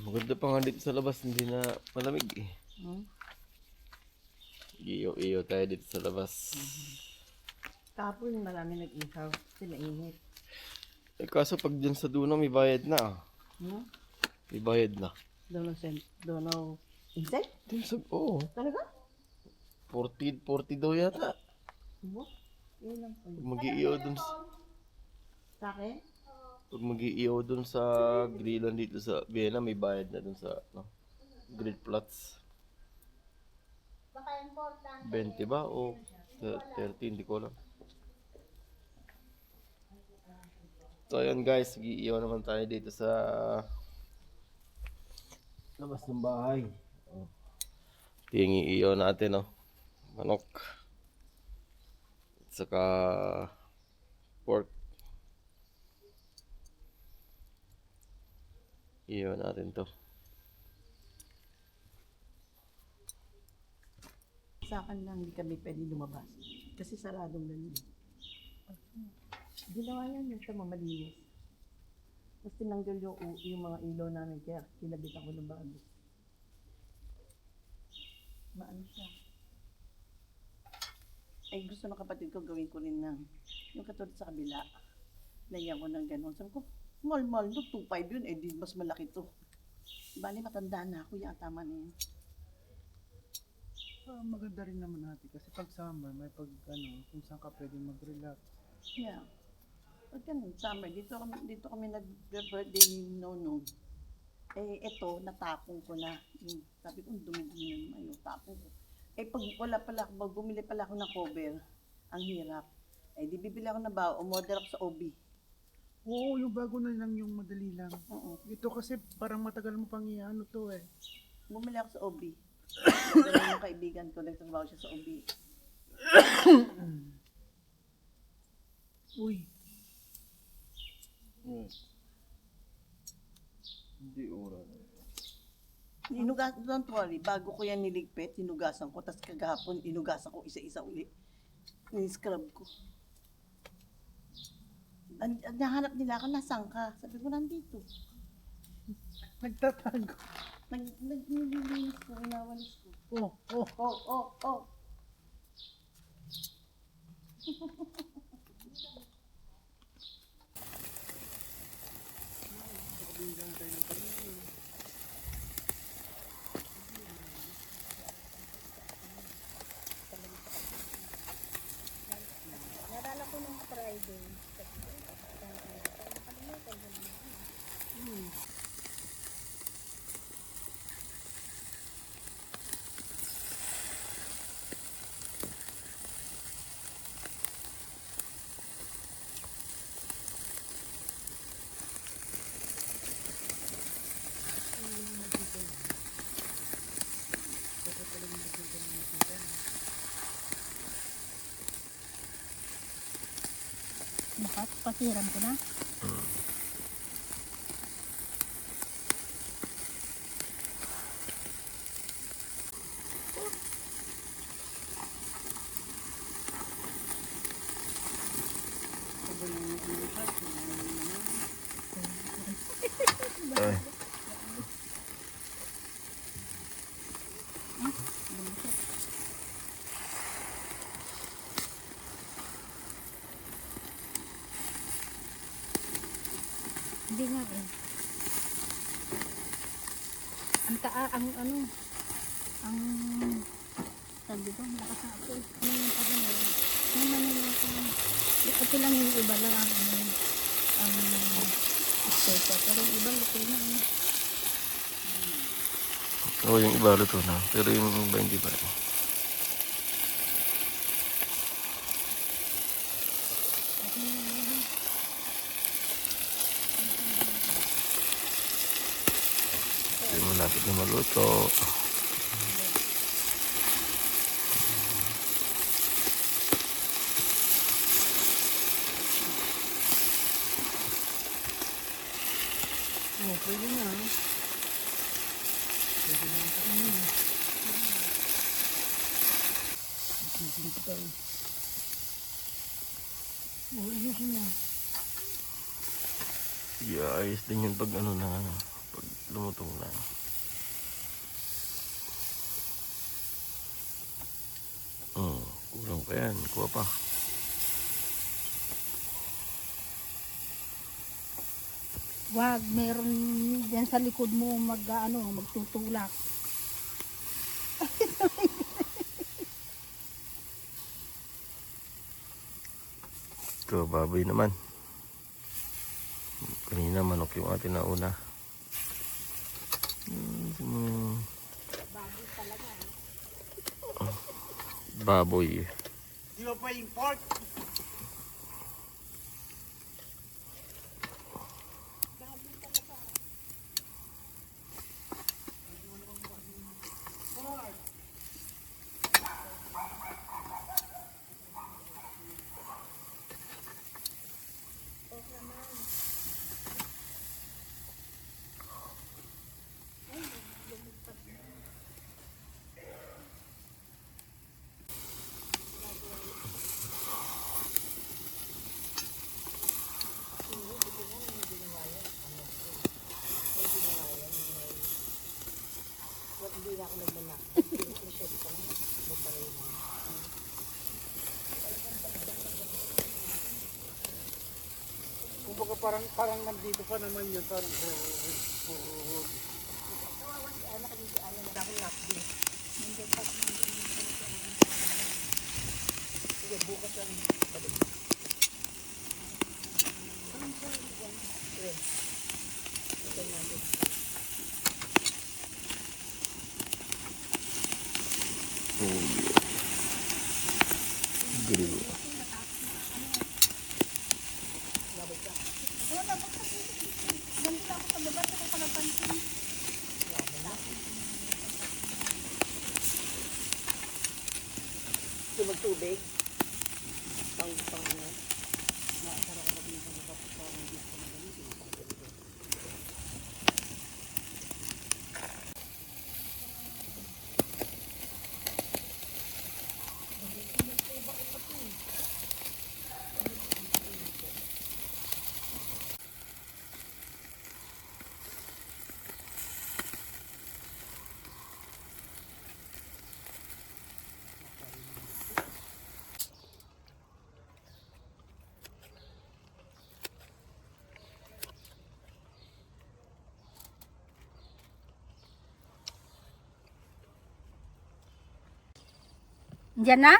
Maganda pa nga dito sa labas, hindi na malamig eh. Hmm? Iyo-iyo tayo dito sa labas. Kapon marami nag-ihaw. Kasi mainit. Eh kaso pag dyan sa Duno may bayad na ah. Hmm? May bayad na. Dono insect? Dun sa, oo. Talaga? 40 daw yata. Ano? Yun lang po. Pag mag-iiyaw dun Sa akin? pag mag-iiyaw dun sa grillan dito sa Vienna, may bayad na dun sa grill plots. 20 ba o 30, hindi ko alam. So ayun guys, mag-iiyaw naman tayo dito sa labas ng bahay. Ito yung iiyaw natin, manok. At saka pork. Iiyaw natin to. Sa akin lang hindi kami pwede lumabas. Kasi saradong lalim. Ginawa yan yung sa mamalinis. Tapos tinanggal yung mga ilaw namin kaya kinabit ako ng bago. Maano siya. Ay gusto ng kapatid ko gawin ko rin ng yung katulad sa kabila. Lagyan ko ng gano'n. Sabi ko, mahal-mahal no, 2.5 yun. Eh di mas malaki to. Bali matanda na ako, yung tama na yun. Maganda rin naman natin kasi pag summer may pag kung saan ka pwedeng mag-relax. Yeah. Pag ganun, summer, dito kami nag-birthday ni Nonong. Eh, eto, natapon ko na. Sabi ko, dumi-dumi naman yung tapon ko. Eh, pag wala pala ako, bumili pala ako ng cover, ang hirap. Eh, di bibili ako ng bao, umorder ako sa OB. Oo, yung bago na lang yung madali lang. Oo. Ito kasi parang matagal mo pang iano to eh. Bumili ako sa OB. Dala yung kaibigan ko, nagtrabaho siya sa OB. Uy, Hindi oras. Don't worry, bago ko yan niligpit, hinugasan ko, tapos kagahapon, inugasan ko isa-isa uli. Ni-scrub ko. Nahanap nila ako, nasaan ka? Sabi ko, nandito. nagtatago. Nililinis ko, inawalis ko. Oh. Nadala ko nung Friday. Pasiran ko na. Ay. Hindi nga eh. Ang sabi ko, malakas na ako. Yung pag ano, yung Manila ko. Ito lang yung iba lang ang espeto. Pero yung iba luto na eh. Oo, yung iba luto na. Pero yung iba hindi pa. Hindi mo lapit na maluto. Pwede na. Yeah, ayos din yun pag pag lumutong na. Kulang pa yan. Kuha pa. Wag, meron dyan sa likod mo magtutulak. Ito, baboy naman. Kanina manok yung atin na una. Baboy. Di ba pa yung pork? Kumbaga parang nandito pa naman yun. Parang Grill. Magtubig. Diyan na?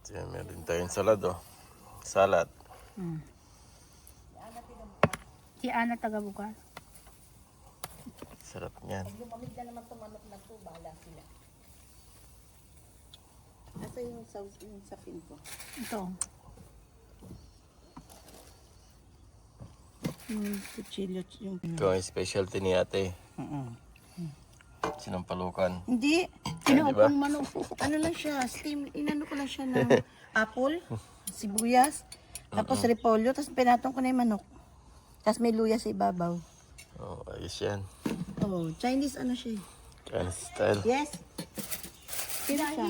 Diyan, meron tayong salad, oh. Salad. Si Ana taga-bukas. Sarap niyan. Lumamig na naman tumanok na po, bahala sila. Asa yung sa pin ko? Ito. Yung kutsilyo, yung... Ito ang specialty ni ate. Sinampalukan. Hindi. Diba? Manok. Ano lang siya, steam, inano ko lang siya ng apple, sibuyas, tapos repolyo, tapos pinatong ko na yung manok. Tapos may luya sa ibabaw. Oh, ayos yan. Oh, Chinese ano siya. Chinese style. Yes. Sino siya?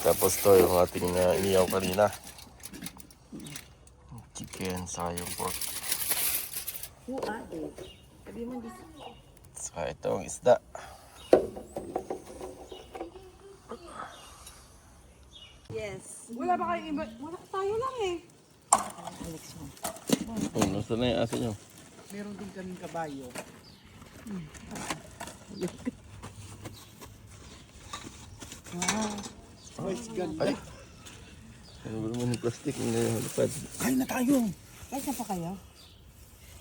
Tapos to yung ating iniyaw kanina. Chicken, saka yung pork. Who are they? Sabi mo, this. Saka itong isda. Yes. wala ba kayo iba? Wala, tayo lang eh. Alex mo. Oh, nasa na yung aso nyo? Meron din kaming kabayo. Wow. Oh, it's ganda. Ay! Ano ba naman yung plastic na lupad? Kain na tayo. Kaya pa kayo?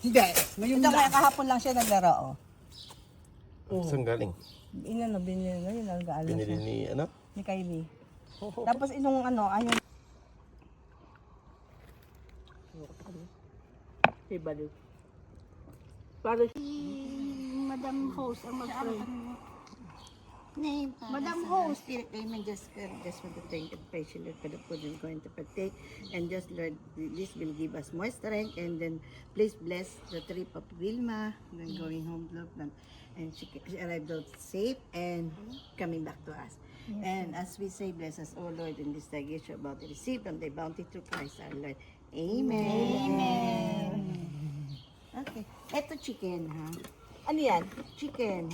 Hindi. Ngayon Ito lang. kaya kahapon lang siya naglaro, oh. Saan galing? Binili na yun, nag-aalo Binili siya. ni ano? Ni Kylie. Tapos inong ano, ayun. Ibalo. Para Madam host ang mag-pray. name, Madam host. Spirit, Amen. Just want to thank and praise you, Lord, for the food we're going to partake. And just, Lord, this will give us more strength. And then, please bless the trip of Wilma. Then going home, Lord. And she arrived out safe and coming back to us. And as we say, bless us, O Lord, in this day you're about to receive from thy bounty through Christ our Lord. Amen. Okay. Ito chicken, ha? Ano yan? Chicken.